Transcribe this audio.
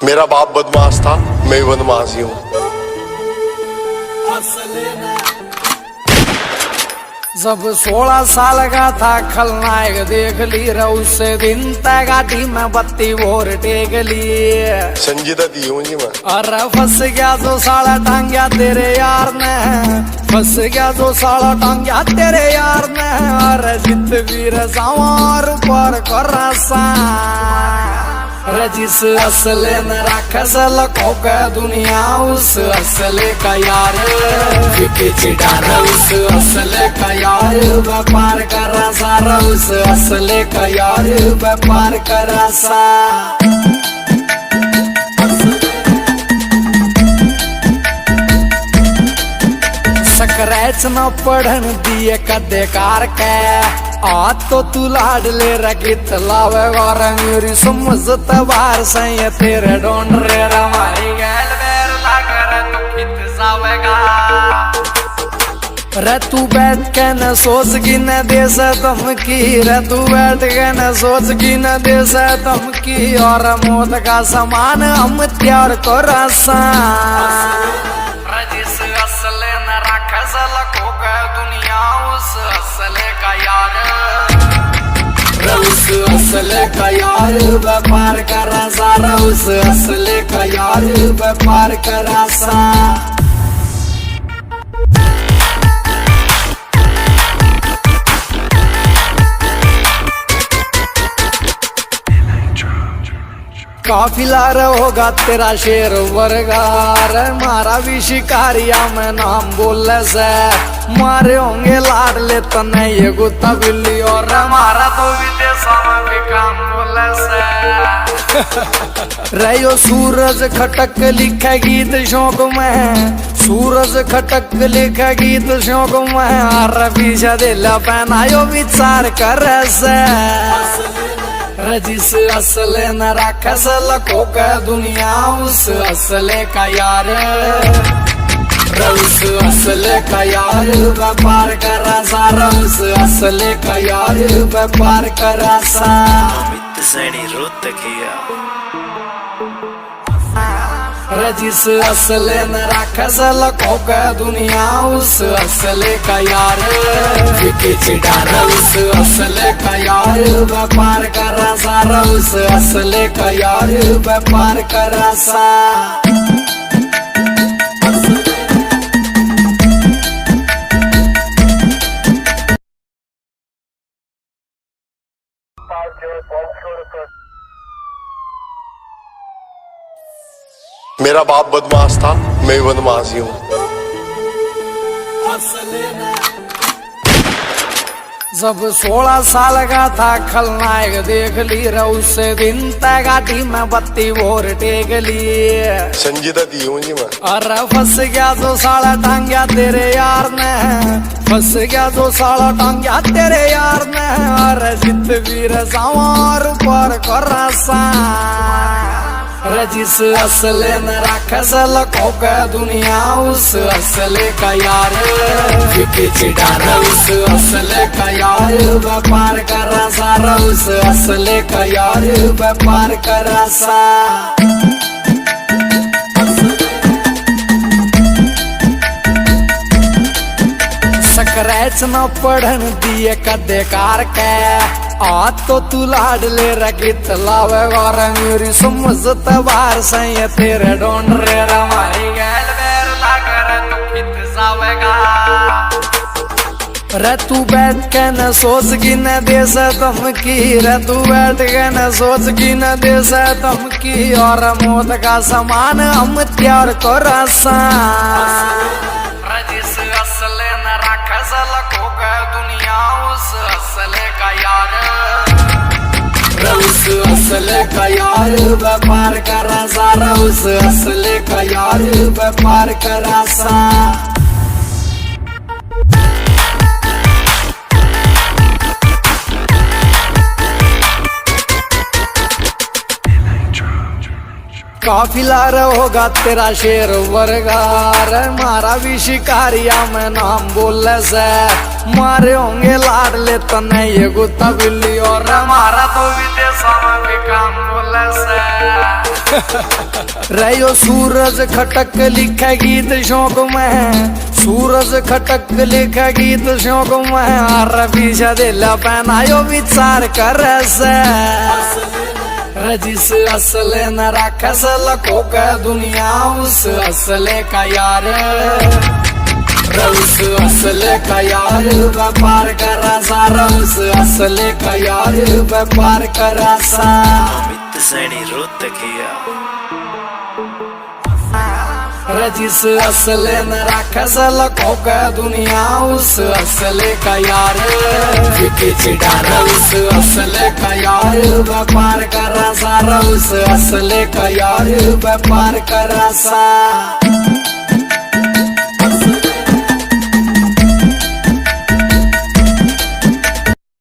मेरा बाप बदमाश था, मैं भी बदमाश ही हूँ। जब 16 साल का था खलनायक देख ली रे उससे दिन तय गाड़ी में बत्ती भोर टेक ली। संजीदा दी हूँ जी मैं। अरे फंस गया जो साला टांग्या तेरे यार ने, फंस गया जो साला टांग्या तेरे यार ने। अरे जित वीर सवार पर कर रजिस असले न राखस लखों का दुनिया उस असले का यार चिड़ार उस असले का यार व्यापार कर सारा उस असले का यार व्यापार कर सा। स्क्रैच न पढ़न दिए कदे कार के आज तो तू लाड ले रगित लावे और मेरी समझ तबार से तेरे ढूंढ रे हमारी गैल बेर लाकर तू कित जावेगा। रे तू बैठ के न सोच की न दे से धमकी, रे तू बैठ के न सोच की न दे से धमकी। और मौत का समान हम त्यार को रसा जिस असले न राखस लखों का दुनिया उस असले का यार उस असले का यार व्यापार करा सारा उस असले का यार व्यापार करा सा। काफिला होगा तेरा शेर वर्गार मारा भी शिकारिया में नाम बोले से मारे होंगे लाड ले तने ये गुत्ता बिल्ली और मारा तो विदेशों में भी काम बोले से। रहो सूरज खटक लिखे गीत शौक में, सूरज खटक लिखे गीत शौक में। अरे पीछे दिल पहनायो विचार कर से रजिस असले न राखस लखों का दुनिया उस असले का यार उस असले का यार व्यापार करा सारा उस असले का यार व्यापार करा सा। रजिस असले न राखस लखों का दुनिया उस असले का यार चिड़ार उस असले का यार व्यापार करा सारा उस असले का यार व्यापार करा सा। मेरा बाप बदमाश था, मैं भी बदमाश ही हूँ। जब 16 साल का था खलनायक देख ली रे उससे दिन तय गाड़ी में बत्ती भोर टेक ली। संजीदा दी हूँ जी मैं। अरे फंस गया जो साला टांग्या तेरे यार ने, फंस गया जो साला टांग्या तेरे यार ने। अरे जित वीर सवार पर कर रजिस असले न राखस लखों का दुनिया उस असले का यार चिड़ार उस असले का यार व्यापार करा सारा उस असले का यार व्यापार करा सा। स्क्रैच न पढ़न दिए कदे कार के आज तो तू लाड ले रगित लावे और मेरी समझ तबार से तेरे ढूंढ रे हमारी गैल बेर लाकर तू कित जावेगा। रे तू बैठ के न सोच की न दे से धमकी, रे तू बैठ के न सोच की न दे से धमकी। और मौत का समान हम त्यार को रसा जिस असले न राखस लखों का दुनिया उस असले का यार उस असले का यार व्यापार करा सारा उस असले का यार व्यापार करा सा। काफिला होगा तेरा शेर वर्गार, मारा भी शिकारिया में नाम बोले से, मारे होंगे लाडले तने ये गुत्ता बिल्ली, और मारा तो विदेशों में भी काम बोले से। रहो सूरज खटक लिखे गीत शौक में, सूरज खटक लिखे गीत शौक में, और पीछे दिल पहनायो विचार कर से। रजिस असले न राखस लखो का दुनिया उस असले का यार, उस असले का यार व्यापार करा सा, उस असले का यार व्यापार करा सा। अमित सैनी रोहतकिया रजिस असले न राखस लखो का दुनिया उस असले का यार, विकी चिडारा उस असले का यार व्यापार करा सा, उस असले का यार व्यापार करा सा।